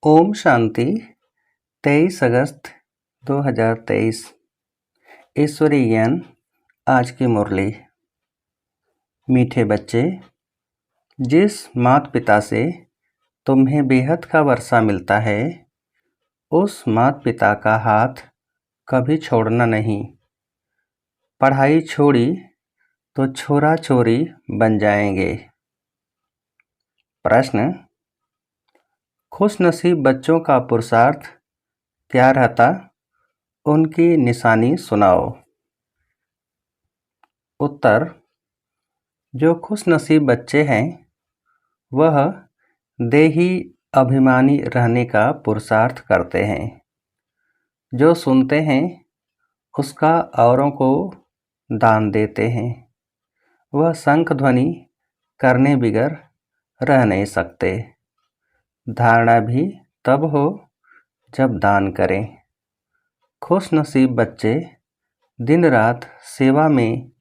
ओम शांति। 23 अगस्त 2023। ईश्वरीय ज्ञान। आज की मुरली। मीठे बच्चे, जिस माता पिता से तुम्हें बेहद का वर्षा मिलता है, उस माता पिता का हाथ कभी छोड़ना नहीं। पढ़ाई छोड़ी तो छोरा छोरी बन जाएंगे। प्रश्न: खुशनसीब बच्चों का पुरुषार्थ क्या रहता, उनकी निशानी सुनाओ। उत्तर: जो खुशनसीब बच्चे हैं वह देही अभिमानी रहने का पुरुषार्थ करते हैं। जो सुनते हैं उसका औरों को दान देते हैं। वह शंख ध्वनि करने बिगर रह नहीं सकते। धारणा भी तब हो जब दान करें। खुशनसीब बच्चे दिन रात सेवा में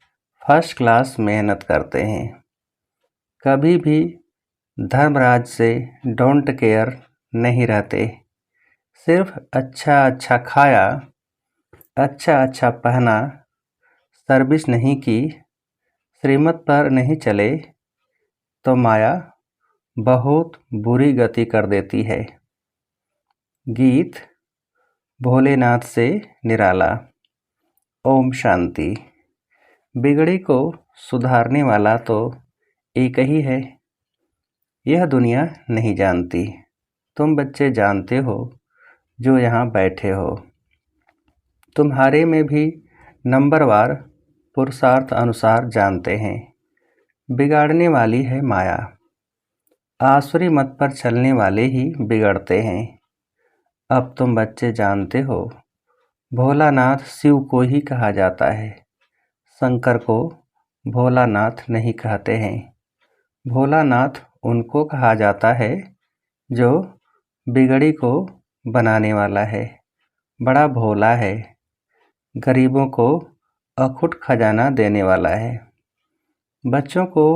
फर्स्ट क्लास मेहनत करते हैं। कभी भी धर्मराज से डोंट केयर नहीं रहते। सिर्फ अच्छा अच्छा खाया, अच्छा अच्छा पहना, सर्विस नहीं की, श्रीमत पर नहीं चले तो माया बहुत बुरी गति कर देती है। गीत भोलेनाथ से निराला। ओम शांति। बिगड़ी को सुधारने वाला तो एक ही है। यह दुनिया नहीं जानती। तुम बच्चे जानते हो जो यहाँ बैठे हो। तुम्हारे में भी नंबरवार पुरुषार्थ अनुसार जानते हैं। बिगाड़ने वाली है माया। आसुरी मत पर चलने वाले ही बिगड़ते हैं। अब तुम बच्चे जानते हो, भोलानाथ शिव को ही कहा जाता है। शंकर को भोलानाथ नहीं कहते हैं। भोलानाथ उनको कहा जाता है जो बिगड़ी को बनाने वाला है। बड़ा भोला है। गरीबों को अखुट खजाना देने वाला है। बच्चों को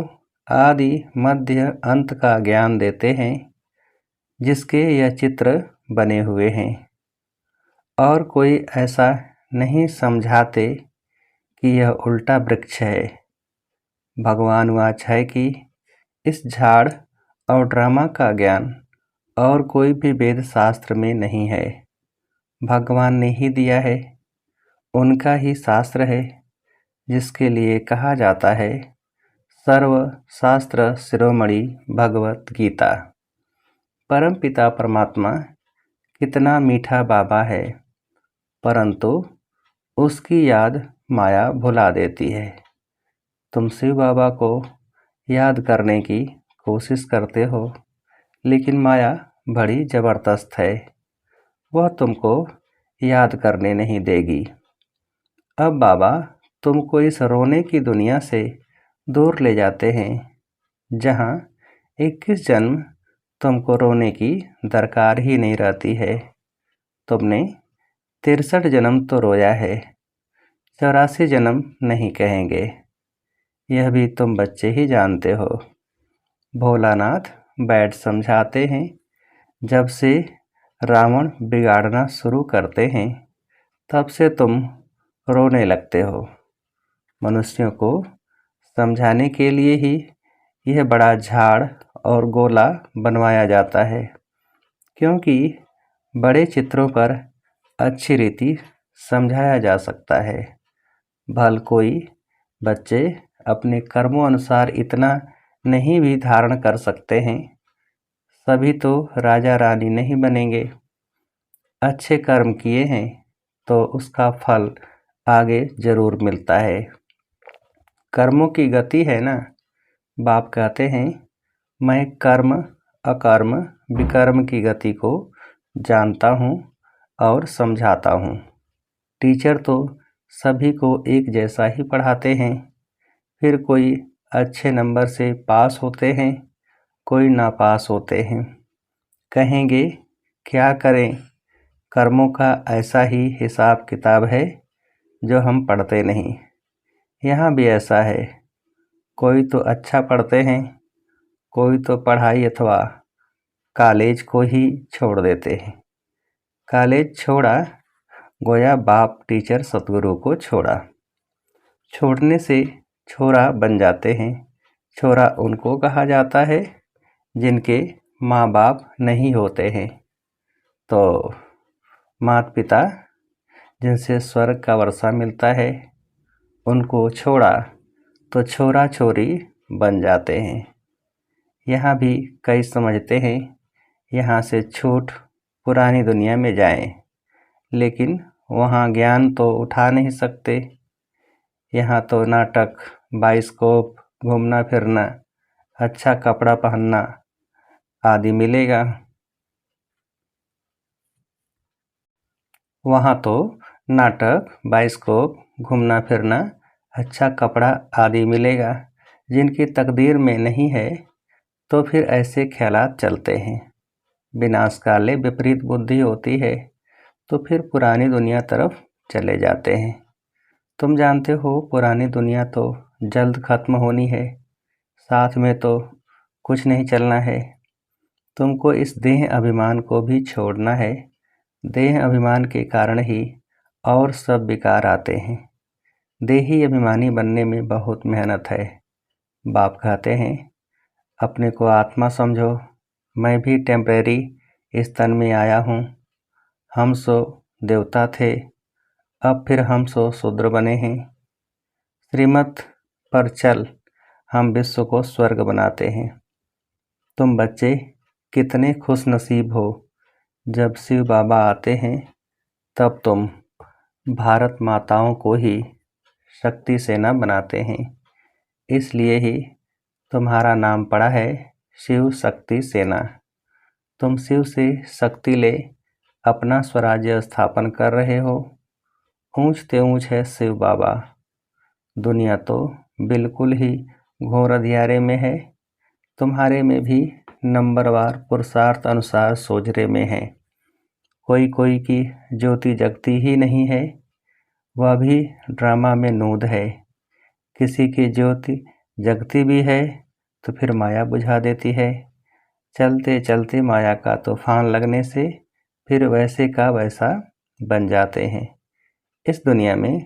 आदि मध्य अंत का ज्ञान देते हैं, जिसके यह चित्र बने हुए हैं। और कोई ऐसा नहीं समझाते कि यह उल्टा वृक्ष है। भगवान वाच है कि इस झाड़ और ड्रामा का ज्ञान और कोई भी वेद शास्त्र में नहीं है। भगवान ने ही दिया है। उनका ही शास्त्र है, जिसके लिए कहा जाता है सर्व शास्त्र शिरोमणि भगवत गीता। परम पिता परमात्मा कितना मीठा बाबा है, परंतु उसकी याद माया भुला देती है। तुम शिव बाबा को याद करने की कोशिश करते हो, लेकिन माया बड़ी ज़बरदस्त है। वह तुमको याद करने नहीं देगी। अब बाबा तुमको इस रोने की दुनिया से दूर ले जाते हैं, जहाँ 21 जन्म तुमको रोने की दरकार ही नहीं रहती है। तुमने 63 जन्म तो रोया है, 84 जन्म नहीं कहेंगे। यह भी तुम बच्चे ही जानते हो। भोलानाथ बैठ समझाते हैं। जब से रावण बिगाड़ना शुरू करते हैं, तब से तुम रोने लगते हो। मनुष्यों को समझाने के लिए ही यह बड़ा झाड़ और गोला बनवाया जाता है, क्योंकि बड़े चित्रों पर अच्छी रीति समझाया जा सकता है। भल कोई बच्चे अपने कर्मों अनुसार इतना नहीं भी धारण कर सकते हैं। सभी तो राजा रानी नहीं बनेंगे। अच्छे कर्म किए हैं तो उसका फल आगे जरूर मिलता है। कर्मों की गति है ना। बाप कहते हैं, मैं कर्म अकर्म विकर्म की गति को जानता हूँ और समझाता हूँ। टीचर तो सभी को एक जैसा ही पढ़ाते हैं। फिर कोई अच्छे नंबर से पास होते हैं, कोई नापास होते हैं। कहेंगे क्या करें, कर्मों का ऐसा ही हिसाब किताब है जो हम पढ़ते नहीं। यहाँ भी ऐसा है। कोई तो अच्छा पढ़ते हैं, कोई तो पढ़ाई अथवा कॉलेज को ही छोड़ देते हैं। कॉलेज छोड़ा, गोया बाप टीचर सतगुरु को छोड़ा। छोड़ने से छोरा बन जाते हैं। छोरा उनको कहा जाता है जिनके माँ बाप नहीं होते हैं। तो माता पिता जिनसे स्वर्ग का वर्षा मिलता है, उनको छोड़ा तो छोरा छोरी बन जाते हैं। यहाँ भी कई समझते हैं यहाँ से छूट पुरानी दुनिया में जाएं, लेकिन वहाँ ज्ञान तो उठा नहीं सकते। यहाँ तो नाटक, बाइस्कोप, घूमना फिरना, अच्छा कपड़ा पहनना आदि मिलेगा। वहाँ तो नाटक, बाइस्कोप, घूमना फिरना, अच्छा कपड़ा आदि मिलेगा। जिनकी तकदीर में नहीं है तो फिर ऐसे ख्यालात चलते हैं। विनाशकाले विपरीत बुद्धि होती है तो फिर पुरानी दुनिया तरफ चले जाते हैं। तुम जानते हो पुरानी दुनिया तो जल्द खत्म होनी है, साथ में तो कुछ नहीं चलना है। तुमको इस देह अभिमान को भी छोड़ना है। देह अभिमान के कारण ही और सब विकार आते हैं। देही अभिमानी बनने में बहुत मेहनत है। बाप कहते हैं अपने को आत्मा समझो, मैं भी टेम्परेरी इस तन में आया हूँ। हम सो देवता थे, अब फिर हम सो शूद्र बने हैं। श्रीमत पर चल, हम विश्व को स्वर्ग बनाते हैं। तुम बच्चे कितने खुश नसीब हो, जब शिव बाबा आते हैं तब तुम भारत माताओं को ही शक्ति सेना बनाते हैं। इसलिए ही तुम्हारा नाम पड़ा है शिव शक्ति सेना। तुम शिव से शक्ति ले अपना स्वराज्य स्थापन कर रहे हो। ऊंचते ऊंच है शिव बाबा। दुनिया तो बिल्कुल ही घोर अंधियारे में है। तुम्हारे में भी नंबरवार पुरुषार्थ अनुसार सोजरे में है। कोई कोई की ज्योति जगती ही नहीं है, वह भी ड्रामा में नूद है। किसी की ज्योति जगती भी है तो फिर माया बुझा देती है। चलते चलते माया का तूफान लगने से फिर वैसे का वैसा बन जाते हैं। इस दुनिया में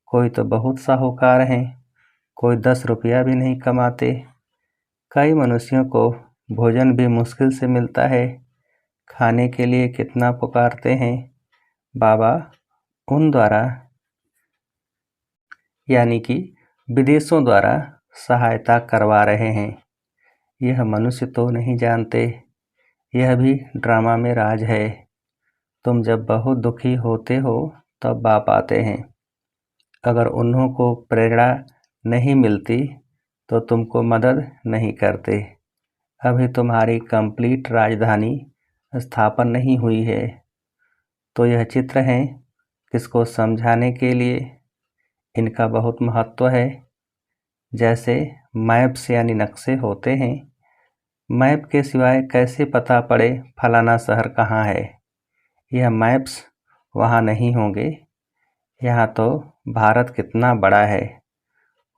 कोई तो बहुत साहूकार हैं, कोई 10 रुपया भी नहीं कमाते। कई मनुष्यों को भोजन भी मुश्किल से मिलता है। खाने के लिए कितना पुकारते हैं। बाबा उन द्वारा यानी कि विदेशों द्वारा सहायता करवा रहे हैं। यह मनुष्य तो नहीं जानते, यह भी ड्रामा में राज है। तुम जब बहुत दुखी होते हो तब बाप आते हैं। अगर उन्हों को प्रेरणा नहीं मिलती तो तुमको मदद नहीं करते। अभी तुम्हारी कंप्लीट राजधानी स्थापन नहीं हुई है। तो यह चित्र है किसको समझाने के लिए इनका बहुत महत्व है। जैसे मैप्स यानी नक्शे होते हैं। मैप के सिवाय कैसे पता पड़े फलाना शहर कहाँ है। यह मैप्स वहाँ नहीं होंगे। यहाँ तो भारत कितना बड़ा है।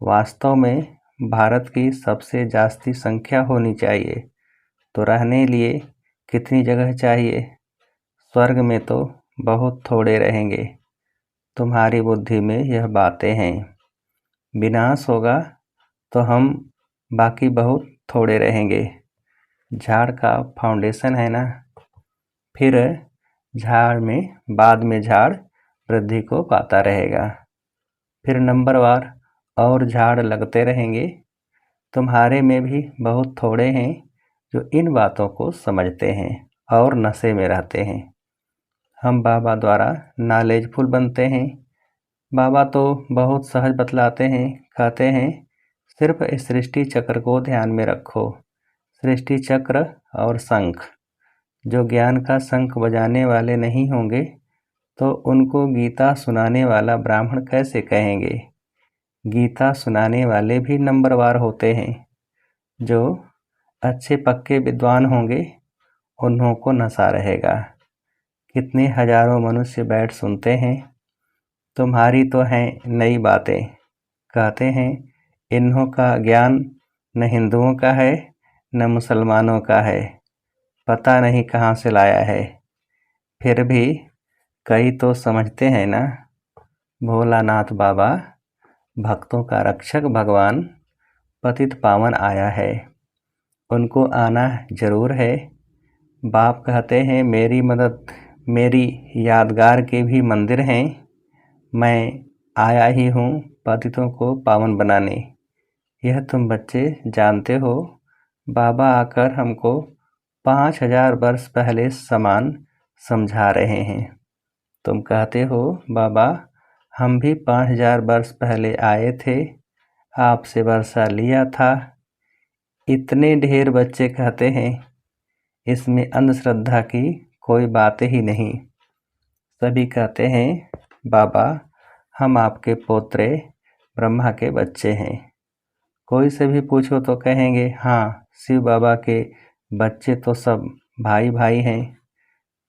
वास्तव में भारत की सबसे जास्ती संख्या होनी चाहिए। तो रहने लिए कितनी जगह चाहिए। स्वर्ग में तो बहुत थोड़े रहेंगे। तुम्हारी बुद्धि में यह बातें हैं। विनाश होगा तो हम बाकी बहुत थोड़े रहेंगे। झाड़ का फाउंडेशन है ना, फिर झाड़ में बाद में झाड़ वृद्धि को पाता रहेगा। फिर नंबरवार और झाड़ लगते रहेंगे। तुम्हारे में भी बहुत थोड़े हैं जो इन बातों को समझते हैं और नशे में रहते हैं। हम बाबा द्वारा नॉलेजफुल बनते हैं। बाबा तो बहुत सहज बतलाते हैं, कहते हैं सिर्फ इस सृष्टि चक्र को ध्यान में रखो। सृष्टि चक्र और शंख। जो ज्ञान का शंख बजाने वाले नहीं होंगे तो उनको गीता सुनाने वाला ब्राह्मण कैसे कहेंगे। गीता सुनाने वाले भी नंबरवार होते हैं। जो अच्छे पक्के विद्वान होंगे उन्हों को नशा रहेगा। कितने हजारों मनुष्य बैठ सुनते हैं। तुम्हारी तो हैं नई बातें। कहते हैं इन्हों का ज्ञान न हिंदुओं का है न मुसलमानों का है, पता नहीं कहाँ से लाया है। फिर भी कई तो समझते हैं ना, भोलानाथ बाबा भक्तों का रक्षक भगवान पतित पावन आया है, उनको आना जरूर है। बाप कहते हैं मेरी मदद, मेरी यादगार के भी मंदिर हैं, मैं आया ही हूँ पतितों को पावन बनाने। यह तुम बच्चे जानते हो, बाबा आकर हमको 5000 वर्ष पहले समान समझा रहे हैं। तुम कहते हो बाबा हम भी 5000 वर्ष पहले आए थे, आपसे वर्षा लिया था। इतने ढेर बच्चे कहते हैं, इसमें अंधश्रद्धा की कोई बात ही नहीं। सभी कहते हैं बाबा हम आपके पोत्रे ब्रह्मा के बच्चे हैं। कोई से भी पूछो तो कहेंगे हाँ शिव बाबा के बच्चे तो सब भाई भाई हैं।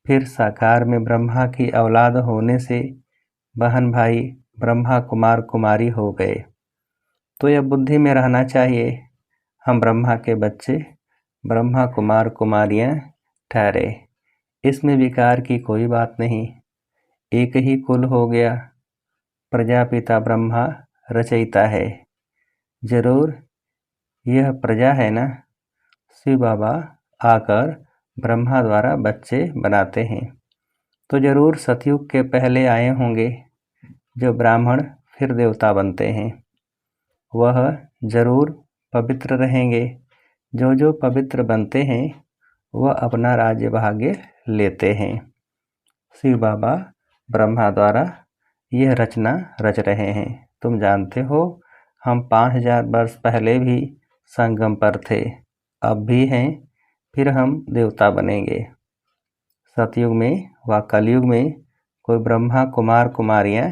फिर साकार में ब्रह्मा की औलाद होने से बहन भाई ब्रह्मा कुमार कुमारी हो गए। तो यह बुद्धि में रहना चाहिए, हम ब्रह्मा के बच्चे ब्रह्मा कुमार कुमारियाँ ठहरे, इसमें विकार की कोई बात नहीं। एक ही कुल हो गया, प्रजापिता ब्रह्मा रचयिता है। जरूर यह प्रजा है ना, शिव बाबा आकर ब्रह्मा द्वारा बच्चे बनाते हैं, तो जरूर सतयुग के पहले आए होंगे, जो ब्राह्मण फिर देवता बनते हैं। वह जरूर पवित्र रहेंगे, जो पवित्र बनते हैं वह अपना राज्य भाग्य लेते हैं। शिव बाबा ब्रह्मा द्वारा यह रचना रच रहे हैं। तुम जानते हो हम 5000 वर्ष पहले भी संगम पर थे, अब भी हैं, फिर हम देवता बनेंगे। सतयुग में व कलयुग में कोई ब्रह्मा कुमार कुमारियाँ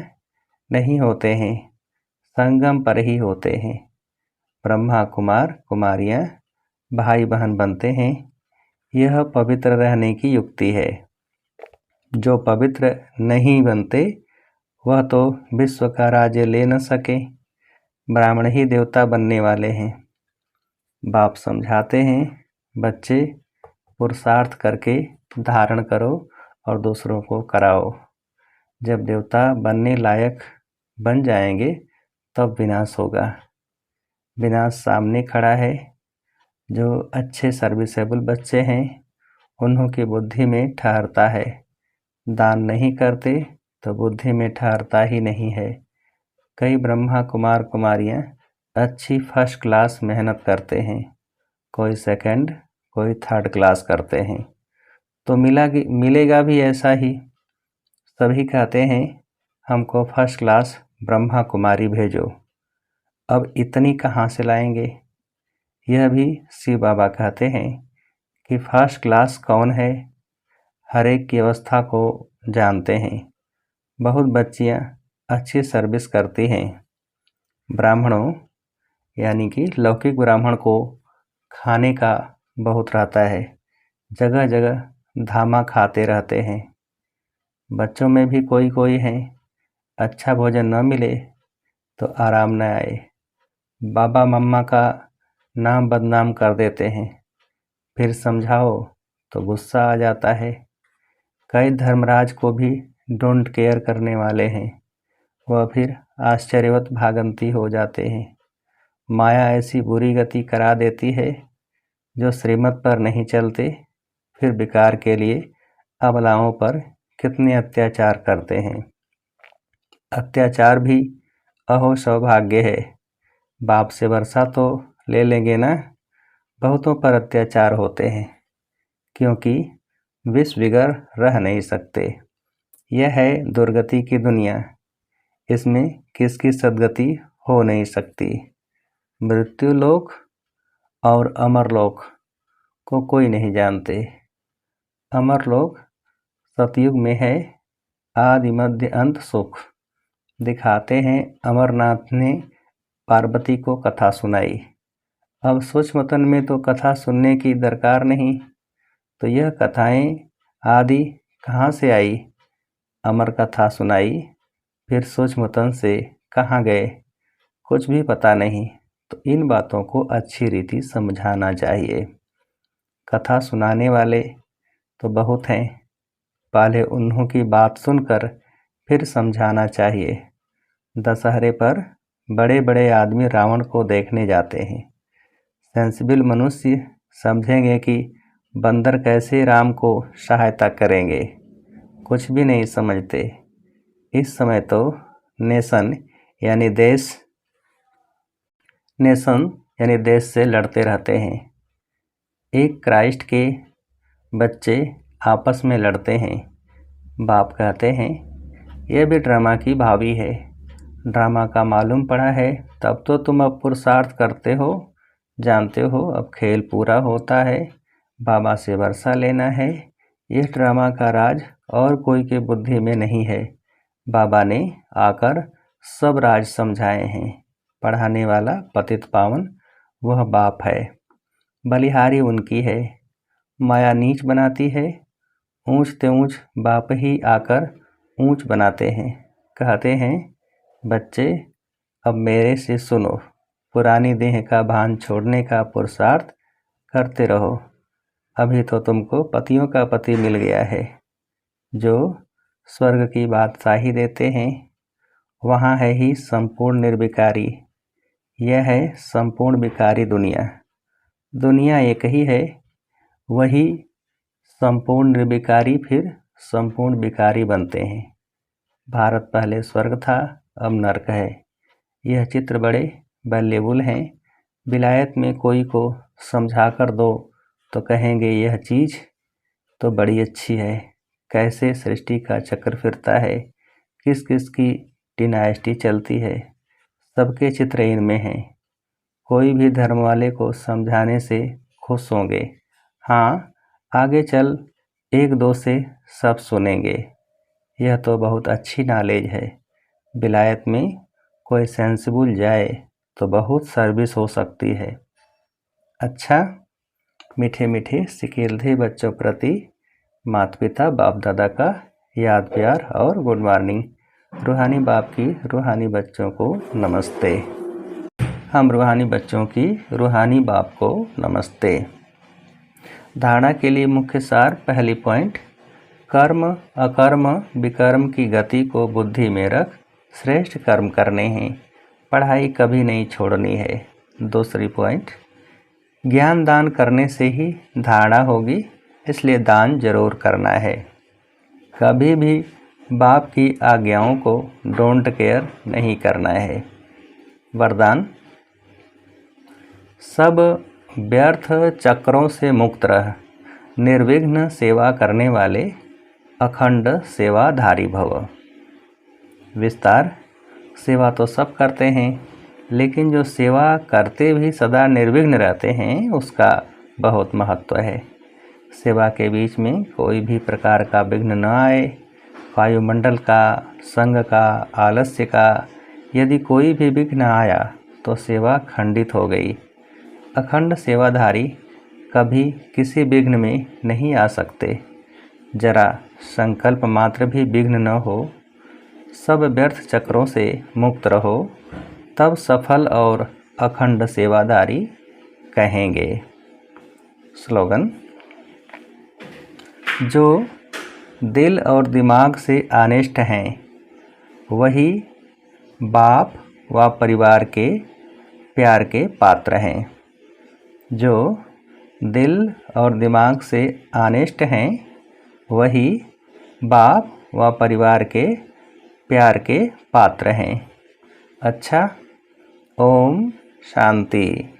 नहीं होते हैं, संगम पर ही होते हैं। ब्रह्मा कुमार कुमारियाँ भाई बहन बनते हैं, यह पवित्र रहने की युक्ति है। जो पवित्र नहीं बनते वह तो विश्व का राज्य ले न सके, ब्राह्मण ही देवता बनने वाले हैं। बाप समझाते हैं बच्चे पुरुषार्थ करके धारण करो और दूसरों को कराओ। जब देवता बनने लायक बन जाएंगे तब विनाश होगा। विनाश सामने खड़ा है। जो अच्छे सर्विसेबल बच्चे हैं उन्हों की बुद्धि में ठहरता है, दान नहीं करते तो बुद्धि में ठहरता ही नहीं है। कई ब्रह्मा कुमार कुमारियाँ अच्छी फर्स्ट क्लास मेहनत करते हैं, कोई सेकंड कोई थर्ड क्लास करते हैं, तो मिलेगा भी ऐसा ही। सभी कहते हैं हमको फर्स्ट क्लास ब्रह्मा कुमारी भेजो, अब इतनी कहाँ से लाएंगे। यह भी शिव बाबा कहते हैं कि फर्स्ट क्लास कौन है, हर एक की अवस्था को जानते हैं। बहुत बच्चियाँ अच्छी सर्विस करती हैं। ब्राह्मणों यानी कि लौकिक ब्राह्मण को खाने का बहुत रहता है, जगह जगह धामा खाते रहते हैं। बच्चों में भी कोई कोई हैं, अच्छा भोजन न मिले तो आराम न आए, बाबा मम्मा का नाम बदनाम कर देते हैं, फिर समझाओ तो गुस्सा आ जाता है। कई धर्मराज को भी डोंट केयर करने वाले हैं, वह फिर आश्चर्यवत भागंती हो जाते हैं। माया ऐसी बुरी गति करा देती है, जो श्रीमत पर नहीं चलते फिर विकार के लिए अबलाओं पर कितने अत्याचार करते हैं। अत्याचार भी अहो सौभाग्य है, बाप से वर्षा तो ले लेंगे ना। बहुतों पर अत्याचार होते हैं, क्योंकि विष बिगर रह नहीं सकते। यह है दुर्गति की दुनिया, इसमें किसकी सद्गति हो नहीं सकती। मृत्युलोक और अमरलोक को कोई नहीं जानते। अमरलोक सतयुग में है, आदि मध्य अंत सुख दिखाते हैं। अमरनाथ ने पार्वती को कथा सुनाई, अब सूक्ष्मतन में तो कथा सुनने की दरकार नहीं, तो यह कथाएं आदि कहाँ से आई। अमर कथा सुनाई, फिर सूक्ष्मतन से कहाँ गए, कुछ भी पता नहीं। तो इन बातों को अच्छी रीति समझाना चाहिए। कथा सुनाने वाले तो बहुत हैं। पहले उन्हों की बात सुनकर फिर समझाना चाहिए। दशहरे पर बड़े बड़े आदमी रावण को देखने जाते हैं। सेंसिबल मनुष्य समझेंगे कि बंदर कैसे राम को सहायता करेंगे। कुछ भी नहीं समझते। इस समय तो नेशन यानी देश से लड़ते रहते हैं। एक क्राइस्ट के बच्चे आपस में लड़ते हैं। बाप कहते हैं, यह भी ड्रामा की भावी है। ड्रामा का मालूम पड़ा है तब तो तुम अब पुरुषार्थ करते हो। जानते हो अब खेल पूरा होता है। बाबा से वर्षा लेना है। यह ड्रामा का राज और कोई के बुद्धि में नहीं है। बाबा ने आकर सब राज समझाए हैं। पढ़ाने वाला पतित पावन वह बाप है। बलिहारी उनकी है। माया नीच बनाती है। ऊंचते ऊंच बाप ही आकर ऊंच बनाते हैं। कहते हैं, बच्चे अब मेरे से सुनो। पुरानी देह का भान छोड़ने का पुरुषार्थ करते रहो। अभी तो तुमको पतियों का पति मिल गया है जो स्वर्ग की बादशाही देते हैं। वहाँ है ही संपूर्ण निर्विकारी। यह है संपूर्ण विकारी दुनिया। दुनिया एक ही है। वही संपूर्ण निर्विकारी फिर संपूर्ण विकारी बनते हैं। भारत पहले स्वर्ग था, अब नरक है। यह चित्र बड़े वैल्यूबल हैं। विलायत में कोई को समझा कर दो तो कहेंगे यह चीज़ तो बड़ी अच्छी है। कैसे सृष्टि का चक्र फिरता है, किस किस की डिनाइस्टी चलती है, सबके चित्र इनमें हैं। कोई भी धर्म वाले को समझाने से खुश होंगे। हाँ, आगे चल एक दो से सब सुनेंगे। यह तो बहुत अच्छी नॉलेज है। विलायत में कोई सेंसिबल जाए तो बहुत सर्विस हो सकती है। अच्छा, मीठे मीठे सिकीलधे बच्चों प्रति माता पिता बाप दादा का याद प्यार और गुड मॉर्निंग। रूहानी बाप की रूहानी बच्चों को नमस्ते। हम रूहानी बच्चों की रूहानी बाप को नमस्ते। धारणा के लिए मुख्य सार। पहली पॉइंट, कर्म अकर्म विकर्म की गति को बुद्धि में रख श्रेष्ठ कर्म करने हैं। पढ़ाई कभी नहीं छोड़नी है। दूसरी पॉइंट, ज्ञान दान करने से ही धारणा होगी, इसलिए दान जरूर करना है। कभी भी बाप की आज्ञाओं को डोंट केयर नहीं करना है। वरदान, सब व्यर्थ चक्रों से मुक्त रह। निर्विघ्न सेवा करने वाले अखंड सेवाधारी भव। विस्तार, सेवा तो सब करते हैं, लेकिन जो सेवा करते भी सदा निर्विघ्न रहते हैं उसका बहुत महत्व है। सेवा के बीच में कोई भी प्रकार का विघ्न न आए। वायुमंडल का, संग का, आलस्य का यदि कोई भी विघ्न आया तो सेवा खंडित हो गई। अखंड सेवाधारी कभी किसी विघ्न में नहीं आ सकते। जरा संकल्प मात्र भी विघ्न न हो, सब व्यर्थ चक्रों से मुक्त रहो, तब सफल और अखंड सेवाधारी कहेंगे। स्लोगन, जो दिल और दिमाग से ऑनेस्ट हैं वही बाप व परिवार के प्यार के पात्र हैं। जो दिल और दिमाग से ऑनेस्ट हैं वही बाप व परिवार के प्यार के पात्र हैं। अच्छा, ओम शांति।